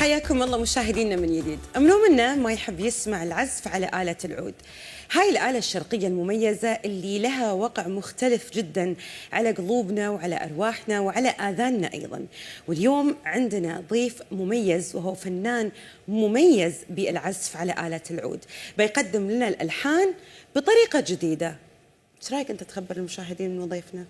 حياكم الله مشاهدينا من جديد. منو منا ما يحب يسمع العزف على آلة العود؟ هاي الآلة الشرقية المميزة اللي لها وقع مختلف جدا على قلوبنا وعلى أرواحنا وعلى آذاننا أيضا. واليوم عندنا ضيف مميز وهو فنان مميز بالعزف على آلة العود، بيقدم لنا الألحان بطريقة جديدة. ايش رايك انت تخبر المشاهدين من ضيفنا؟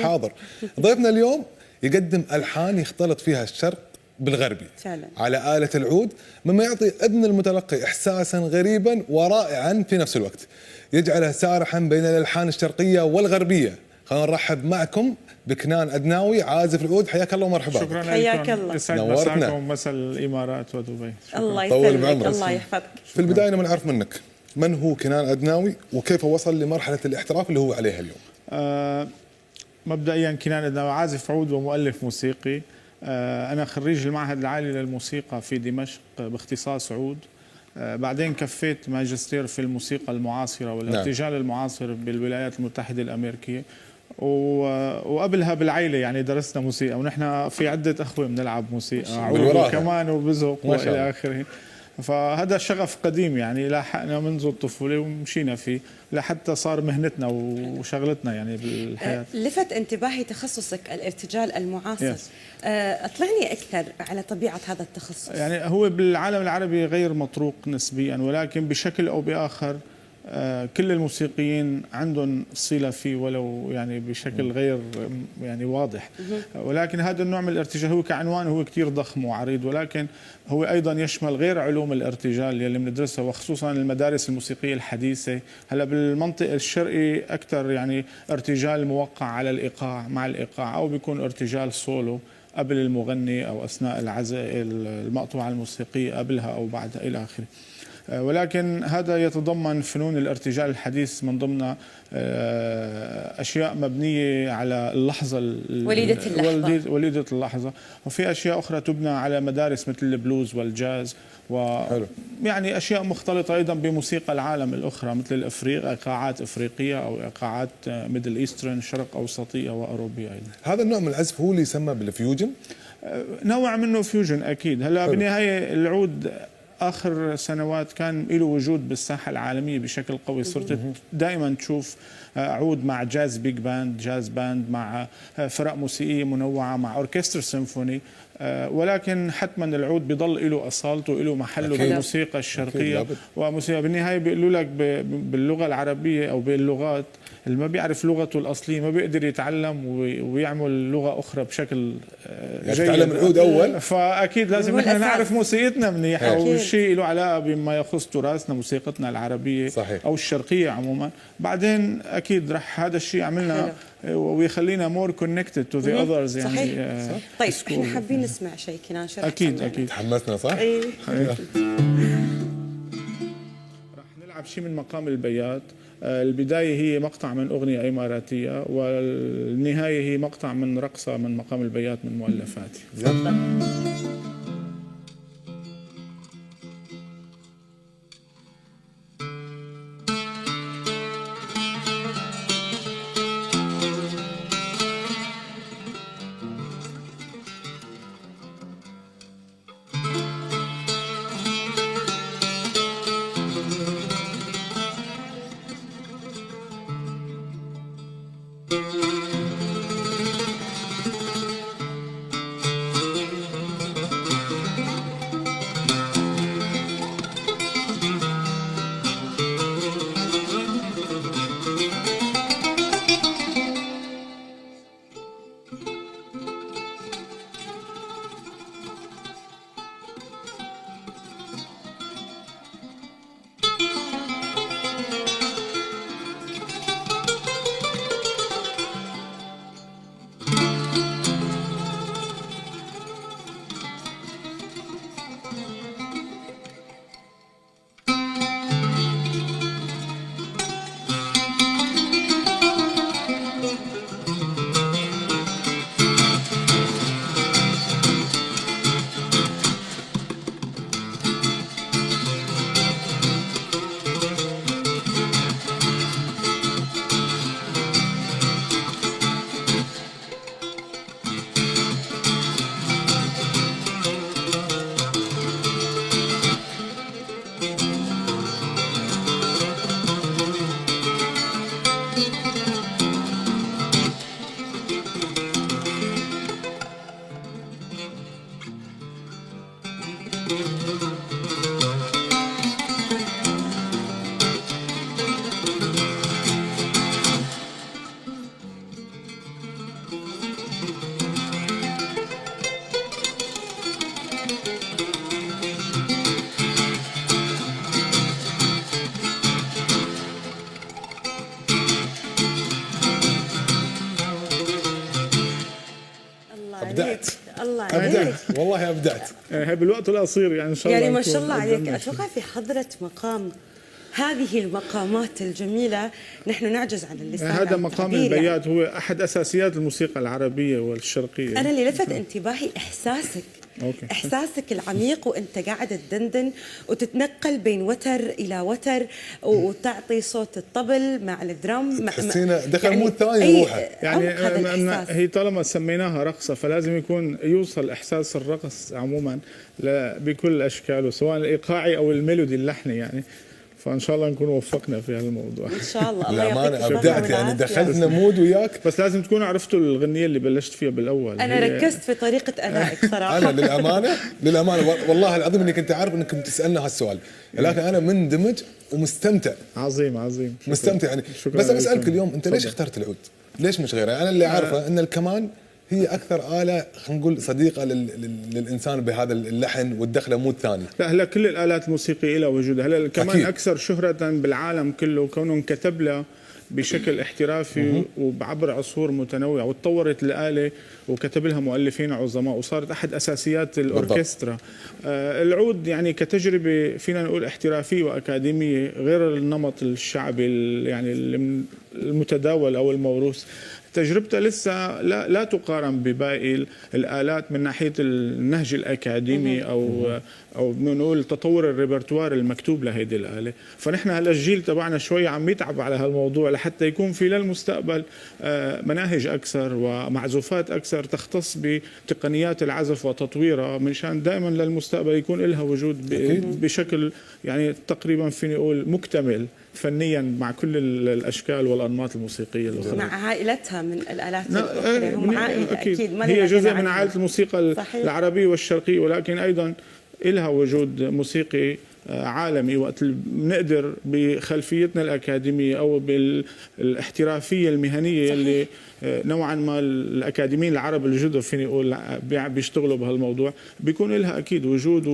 حاضر. ضيفنا اليوم يقدم ألحان يختلط فيها الشرق بالغربي فعلا على آلة العود، مما يعطي إذن المتلقي إحساسا غريبا ورائعا في نفس الوقت، يجعله سارحا بين الألحان الشرقية والغربية. خلينا نرحب معكم بكنان أدناوي عازف العود. حياك الله ومرحبا. شكرا حياك الله. يسعد مساكم ومساء الإمارات ودبي. الله طول يسلمك، بعمرك. الله يحفظك. في البداية نبغى نعرف منك من هو كنان أدناوي وكيف وصل لمرحلة الاحتراف اللي هو عليها اليوم. مبدئيا كنان أدناوي عازف عود ومؤلف موسيقي. أنا خريج المعهد العالي للموسيقى في دمشق باختصاص عود. بعدين كفيت ماجستير في الموسيقى المعاصرة والارتجال المعاصر بالولايات المتحدة الأمريكية، وقبلها بالعائلة يعني درسنا موسيقى، ونحن في عدة أخوة بنلعب موسيقى عود كمان وبزق وإلى آخره. فهذا شغف قديم يعني لاحقنا منذ الطفولة ومشينا فيه لحتى صار مهنتنا وشغلتنا يعني بالحياة. لفت انتباهي تخصصك الارتجال المعاصر. اطلعني أكثر على طبيعة هذا التخصص. يعني هو بالعالم العربي غير مطروق نسبيا، ولكن بشكل أو بآخر كل الموسيقيين عندهم صلة فيه ولو يعني بشكل غير يعني واضح. ولكن هذا النوع من الارتجال هو كعنوان هو كتير ضخم وعريض، ولكن هو أيضا يشمل غير علوم الارتجال يلي بندرسها، وخصوصا المدارس الموسيقية الحديثة. هلا بالمنطق الشرقي أكثر يعني ارتجال موقع على الإيقاع مع الإيقاع، أو بيكون ارتجال سولو قبل المغني أو أثناء العزاء المقطوعة الموسيقية قبلها أو بعدها إلى آخره. ولكن هذا يتضمن فنون الارتجال الحديث من ضمن أشياء مبنية على اللحظة وليدة اللحظة، وفي أشياء أخرى تبنى على مدارس مثل البلوز والجاز، ويعني أشياء مختلطة أيضا بموسيقى العالم الأخرى مثل إيقاعات إفريقية أو إيقاعات ميدل إيسترن شرق أوسطية وأوروبية أيضا. هذا النوع من العزف هو اللي يسمى بالفيوجن؟ نوع منه فيوجن أكيد. هلا بالنهاية العود آخر سنوات كان له وجود بالساحة العالمية بشكل قوي، صرت دائما تشوف عود مع جاز بيج باند، جاز باند مع فرق موسيقية منوعة مع أوركستر سيمفوني. ولكن حتما العود بيضل له أصالته، له محله بالموسيقى الشرقية. وموسيقى بالنهاية بيقولوا لك باللغة العربية أو باللغات اللي ما بيعرف لغته الأصلية ما بيقدر يتعلم ويعمل لغة أخرى بشكل جيد. يتعلم العود أول، فأكيد لازم نحن نعرف موسيقتنا منيح أو شيء له علاقة بما يخص تراثنا موسيقتنا العربية صحيح. أو الشرقية عموما. بعدين أكيد رح هذا الشيء عملنا ويخلينا more connected to the others يعني. صحيح. طيب احنا حابين نسمع شيء كنان. أكيد تحمسنا صح؟ رح نلعب شيء من مقام البيات. البداية هي مقطع من أغنية إماراتية، والنهاية هي مقطع من رقصة من مقام البيات من مؤلفاتي. أبدعت. الله عليك. ابدعت والله ابدعت. هي بالوقت القصير يعني ان شاء الله يعني ما نكون شاء الله عليك، قدمنا شيء. اتوقع في حضرة مقام هذه المقامات الجميلة نحن نعجز عن اللسان هذا عن مقام التعبير البيات هو احد اساسيات الموسيقى العربيه والشرقيه. أنا اللي لفت انتباهي إحساسك. أوكي. إحساسك العميق وأنت قاعد تدندن وتتنقل بين وتر إلى وتر وتعطي صوت الطبل مع الدرام تحسينه دخل مود ثاني روحه. يعني هذا الإحساس. هي طالما سميناها رقصه فلازم يكون يوصل احساس الرقص عموما بكل اشكاله سواء الايقاعي او الميلودي اللحني يعني. فان شاء الله نكون وفقنا في هالموضوع. إن شاء الله. الله يعطيك للأمانة الصحة ابدعت يعني، والعافية. دخلتنا مود وياك. بس لازم تكونوا عرفتوا الغنيه اللي بلشت فيها بالاول. أنا ركزت في طريقة أدائك صراحة. انا للامانه والله العظيم اني كنت عارف انك تسالنا هالسؤال، لكن انا مندمج ومستمتع. عظيم مستمتع يعني. شكراً بس انا لكم. اسالك اليوم، انت ليش تفضل. اخترت العود؟ ليش مش غيره؟ انا اللي عارفه ان الكمان هي اكثر اله خلينا نقول صديقه للانسان بهذا اللحن والدخله مود ثاني. لا هلا كل الالات الموسيقيه لها وجودها، هلا كمان أكيد. اكثر شهره بالعالم كله كونه انكتب لها بشكل احترافي وعبر عصور متنوعه، وتطورت الاله وكتب لها مؤلفين عظماء وصارت احد اساسيات الاوركسترا. العود يعني كتجربه فينا نقول احترافيه واكاديميه غير النمط الشعبي يعني المتداول او الموروث. تجربتها لسه لا تقارن بباقي الآلات من ناحية النهج الأكاديمي أو بدنا نقول تطور الريبرتوار المكتوب لهيدي الآلة. فنحن هلا الجيل تبعنا شوي عم يتعب على هالموضوع لحتى يكون في للمستقبل مناهج أكثر ومعزوفات أكثر تختص بتقنيات العزف وتطويرها، منشان دائما للمستقبل يكون لها وجود بشكل يعني تقريبا فيني أقول مكتمل فنيا مع كل الاشكال والانماط الموسيقيه الاخرى، مع عائلتها من الآلات الأخرى. هم عائلة أكيد. ما هي لنا جزء غنى من عنهم. عائله الموسيقى صحيح. العربيه والشرقيه، ولكن ايضا لها وجود موسيقي عالمي وقت بنقدر بخلفيتنا الأكاديمية أو بالاحترافية المهنية صحيح. اللي نوعا ما الأكاديميين العرب الجدد فيني أقول بيشتغلوا بهالموضوع بيكون لها أكيد وجود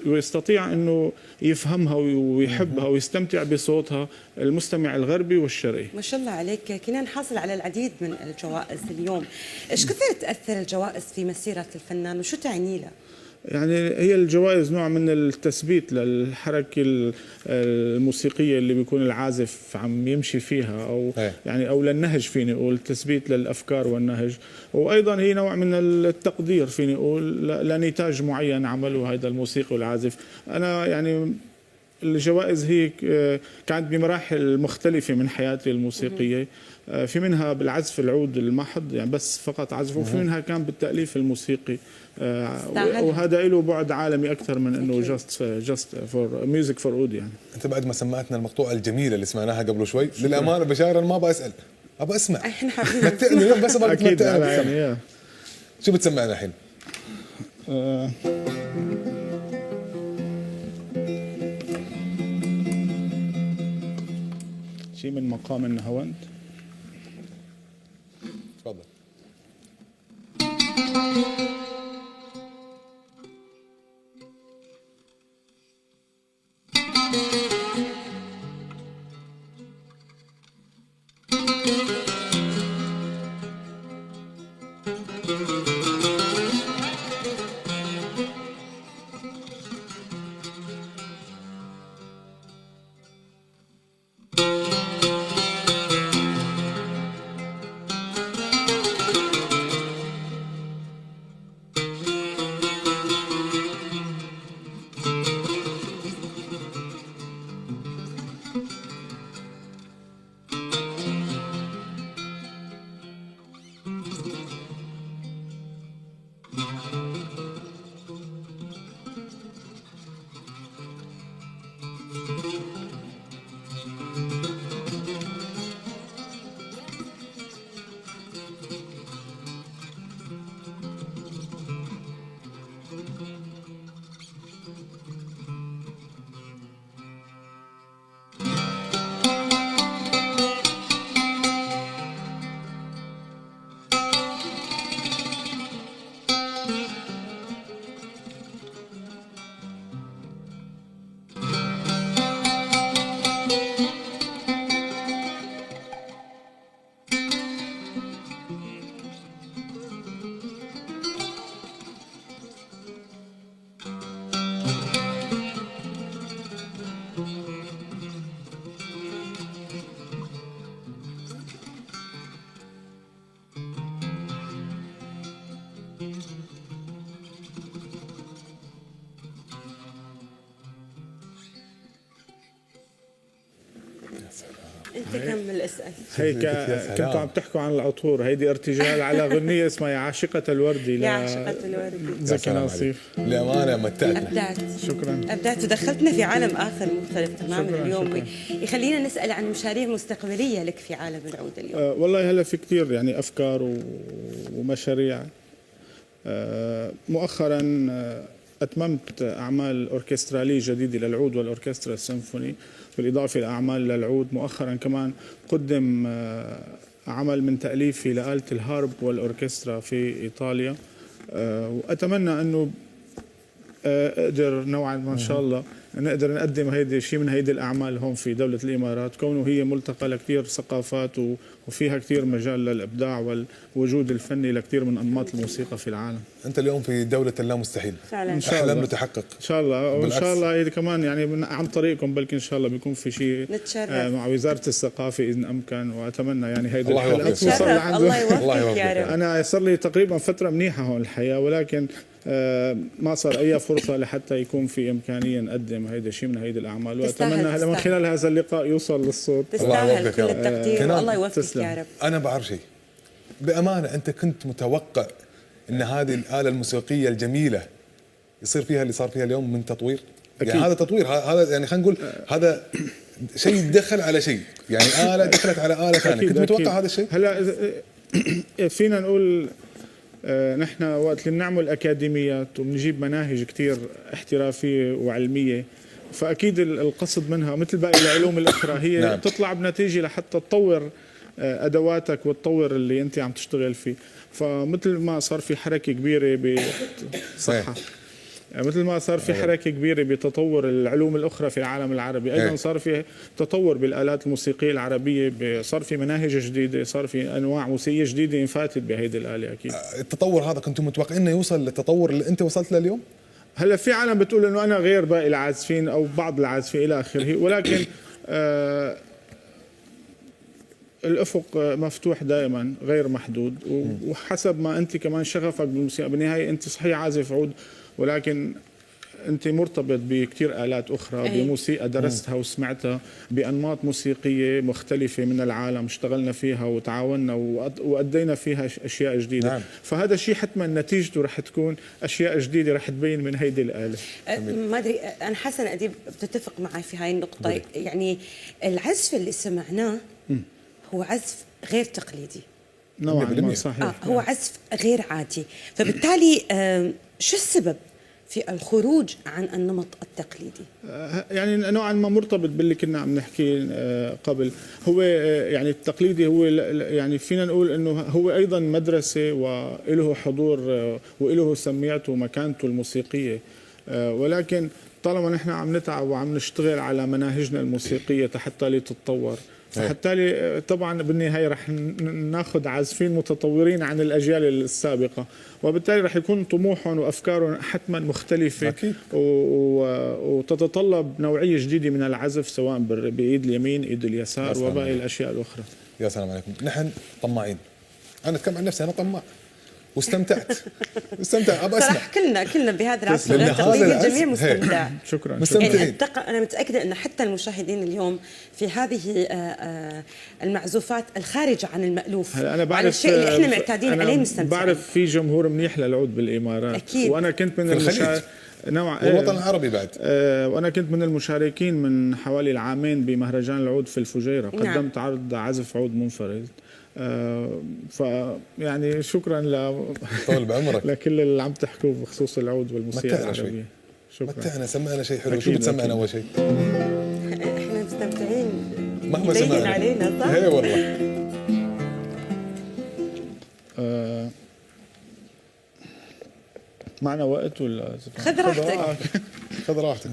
ويستطيع أنه يفهمها ويحبها ويستمتع بصوتها المستمع الغربي والشرقي. ما شاء الله عليك، كنا نحصل على العديد من الجوائز اليوم. إيش كثر تأثر الجوائز في مسيرة الفنان وشو تعني له؟ يعني هي الجوائز نوع من التثبيت للحركة الموسيقية اللي بيكون العازف عم يمشي فيها أو يعني أو للنهج فيني أقول تثبيت للأفكار والنهج، وأيضا هي نوع من التقدير فيني أقول لنتاج معين عمله هذا الموسيقي والعازف. أنا يعني الجوائز هي كانت بمراحل مختلفة من حياتي الموسيقية، في منها بالعزف العود المحض يعني بس فقط عزف، وفي منها كان بالتأليف الموسيقي، وهذا له بعد عالمي أكثر من أنه just for music for oud يعني. أنت بعد ما سمعتنا المقطوعة الجميلة اللي سمعناها قبل شوي، للأمانة بشار أنا ما بسأل، أبى أسمع. إحنا حابين متعني بس أبغى أكيد يعني. شو بتسمعنا الحين؟ شيء من مقام النهاوند. تفضل. انت كمل اسال. هيك كنتوا عم تحكوا عن العطور، هيدي ارتجال على غنية اسمها يا عاشقة الوردي يا عاشقة الوردي. زكي ناصيف. للامانه متعتنا. ابدعت. شكرا. ابدعت ودخلتنا في عالم اخر مختلف تماما شكراً، اليوم. شكراً. يخلينا نسال عن مشاريع مستقبليه لك في عالم العود اليوم. والله هلا في كثير يعني افكار ومشاريع. مؤخرا اتممت اعمال اوركستراليه جديده للعود والاوركسترا السيمفوني، بالاضافه الى اعمال للعود. مؤخرا كمان قدم عمل من تاليفي لآلة الهارب والاوركسترا في ايطاليا، واتمنى انه اقدر نوعا ما ان شاء الله نقدر نقدم هيدي شيء من هيدي الاعمال هون في دوله الامارات، كونه هي ملتقى لكثير ثقافات وفيها كثير مجال للابداع والوجود الفني لكثير من انماط الموسيقى في العالم. انت اليوم في دوله اللا مستحيل فعلا إن شاء احلام الله. تتحقق ان شاء الله، وان بالعكس. شاء الله هيدي كمان يعني عن طريقكم بلكي ان شاء الله بيكون في شيء نتشرف. مع وزاره الثقافه اذا امكن، واتمنى يعني هيدي الله الحلقه يوفقك. توصل نتشرف. لعنده. الله الله يوفقك يا يوفقك. رب. انا صار لي تقريبا فتره منيحه هون الحياه، ولكن ما صار اي فرصه لحتى يكون في امكانيه نقدم هيدا شيء من هيدي الاعمال، تستاهل، واتمنى هلا من تستاهل. خلال هذا اللقاء يوصل للصوت. تستاهل يوفقك كل يا رب. التقدير كنان، والله يوفقك تسلم. يا رب. انا بعرف شيء بامانه، انت كنت متوقع ان هذه الاله الموسيقيه الجميله يصير فيها اللي صار فيها اليوم من تطوير؟ يعني أكيد. هذا تطوير، هذا يعني خلينا نقول هذا شيء دخل على شيء، يعني اله دخلت على اله ثانيه. كنت متوقع هذا الشيء؟ هلا فينا نقول نحن وقت اللي بنعمل اكاديميات وبنجيب مناهج كثير احترافيه وعلميه، فاكيد القصد منها مثل باقي العلوم الاخرى هي نعم. تطلع بنتيجه لحتى تطور ادواتك وتطور اللي انت عم تشتغل فيه. فمثل ما صار في حركه كبيره بصحه، مثل ما صار في حركه كبيره بتطور العلوم الاخرى في العالم العربي، ايضا صار في تطور بالالات الموسيقيه العربيه، صار في مناهج جديده، صار في انواع موسيقيه جديده انفاتت بهيدي الاله اكيد. التطور هذا كنتم متوقعين انه يوصل للتطور اللي انت وصلت له اليوم؟ هلا في عالم بتقول انه انا غير باقي العازفين او بعض العازفين الى اخره، ولكن الافق مفتوح دائما غير محدود، وحسب ما انت كمان شغفك بالموسيقى. بالنهايه انت صحيح عازف عود، ولكن انت مرتبط بكثير الات اخرى، أي. بموسيقى درستها وسمعتها، بانماط موسيقيه مختلفه من العالم اشتغلنا فيها وتعاوننا وادينا فيها اشياء جديده. نعم. فهذا الشيء حتما نتيجته رح تكون اشياء جديده رح تبين من هيدي الاله. ما ادري، انا حسن اديب بتتفق معي في هاي النقطه. يعني العزف اللي سمعناه هو عزف غير تقليدي. نوعا ما 100%. صحيح. هو عزف غير عادي، فبالتالي شو السبب في الخروج عن النمط التقليدي؟ يعني نوعا ما مرتبط باللي كنا عم نحكي قبل. هو يعني التقليدي هو يعني فينا نقول انه هو ايضا مدرسه وله حضور وله سميعته ومكانته الموسيقيه، ولكن طالما نحن عم نتعب وعم نشتغل على مناهجنا الموسيقيه حتى لتتطور، فحتى طبعا بالنهايه رح ناخذ عازفين متطورين عن الاجيال السابقه، وبالتالي رح يكون طموحهم وافكارهم حتما مختلفه. أكيد. وتتطلب نوعيه جديده من العزف، سواء بايد اليمين ايد اليسار يا سلام وباقي عليك. الاشياء الاخرى. يا سلام عليكم، نحن طماعين. انا اتكلم عن نفسي، انا طماع واستمتعت. ابى اسمع. صراحه كلنا بهذا العصر لأن غير هذا تقليدي العزف- الجميع مستمتع. شكرا. مستمتعين. يعني انا متاكده ان حتى المشاهدين اليوم في هذه المعزوفات الخارجه عن المالوف، هلا انا وعن بعرف الشيء اللي احنا معتادين أنا عليه مستمتعين. بعرف في جمهور منيح للعود بالامارات. أكيد. وانا كنت من في الخليج. والوطن العربي بعد. وانا كنت من المشاركين من حوالي العامين بمهرجان العود في الفجيره. نعم. قدمت عرض عزف عود منفرد. فيعني شكرا طول بعمرك. لكل اللي عم تحكوه بخصوص العود والموسيقى متعنا شوي. العربيه. شكرا. متعنا، سمعنا شيء حلو. شو أكيد، بتسمعنا أكيد. اول شيء؟ احنا مستمتعين. مهما يبين سمعنا علينا صح؟ اي والله. معنا وقت ولا خذ راحتك. خذ راحتك.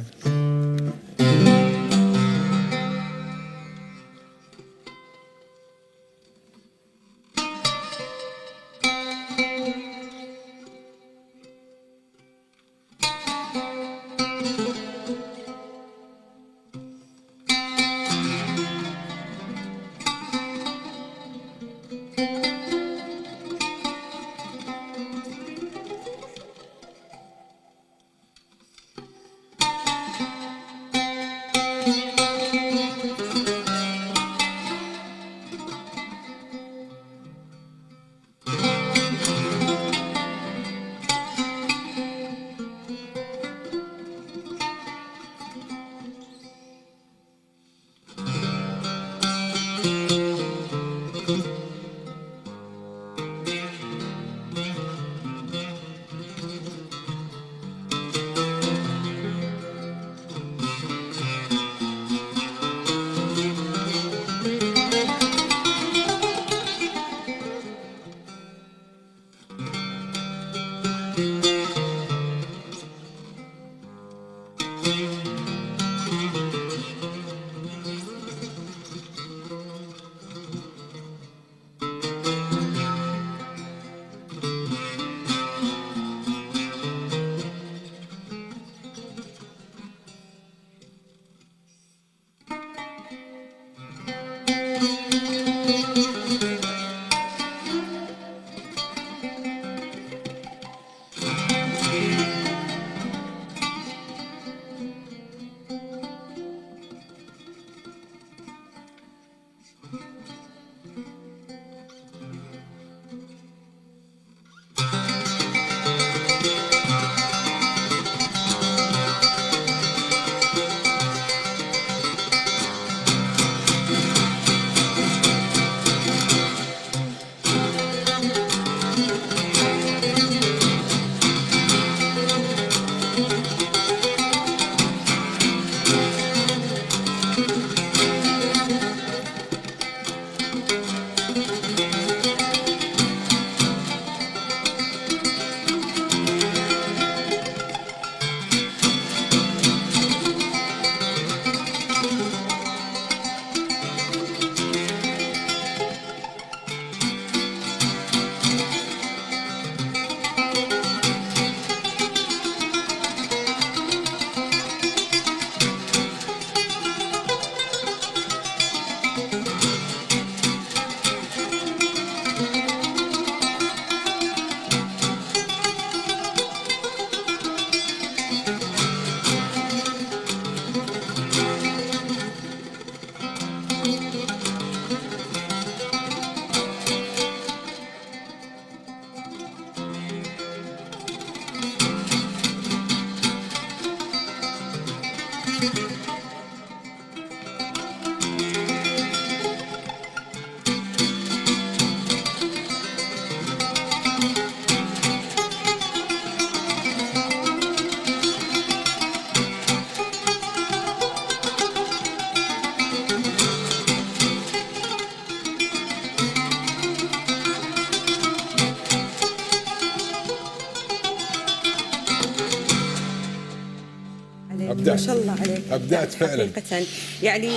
ما شاء الله عليك، أبدعت فعلا حقيقة. يعني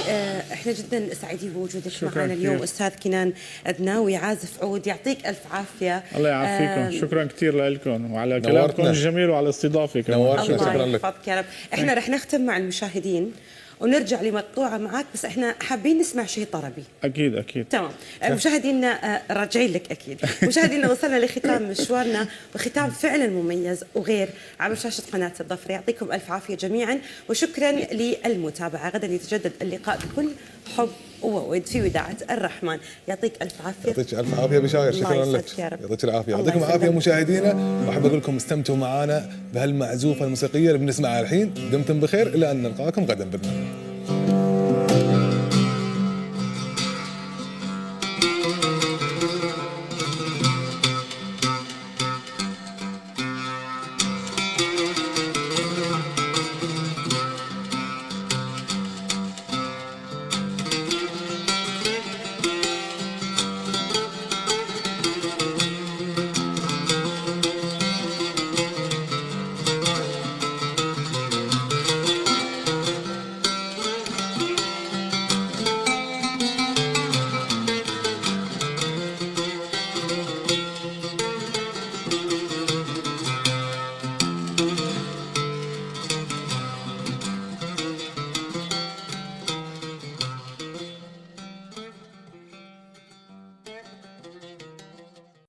احنا جدا سعيدين بوجودك شكراً معنا اليوم كثير. أستاذ كنان أذناوي عازف عود، يعطيك ألف عافية. الله يعافيكم، شكرا كثير لكم وعلى نورتنا. كلامكم الجميل وعلى الاستضافه كمان. نورتنا. شكرا. شكراً الله لك. يحفظك يا رب. احنا رح نختم مع المشاهدين ونرجع لمقطوعة معك، بس احنا حابين نسمع شيء طربي. اكيد اكيد. تمام. مشاهدينا راجعين لك اكيد. مشاهدينا وصلنا لختام مشوارنا وختام فعلا مميز وغير عبر شاشه قناه الظفر. يعطيكم الف عافيه جميعا وشكرا للمتابعه. غدا يتجدد اللقاء بكل حب وود في وداعة الرحمن. يعطيك الف عافيه. يعطيك الف عافيه بشاير، شكرا الله لك. يسعدك يا رب. يعطيك العافيه. الله يعطيكم العافيه يسلمك. مشاهدينا، واحب اقول لكم استمتعوا معنا بهالمعزوفه الموسيقيه اللي بنسمعها الحين. دمتم بخير الى ان نلقاكم غدا باذن الله.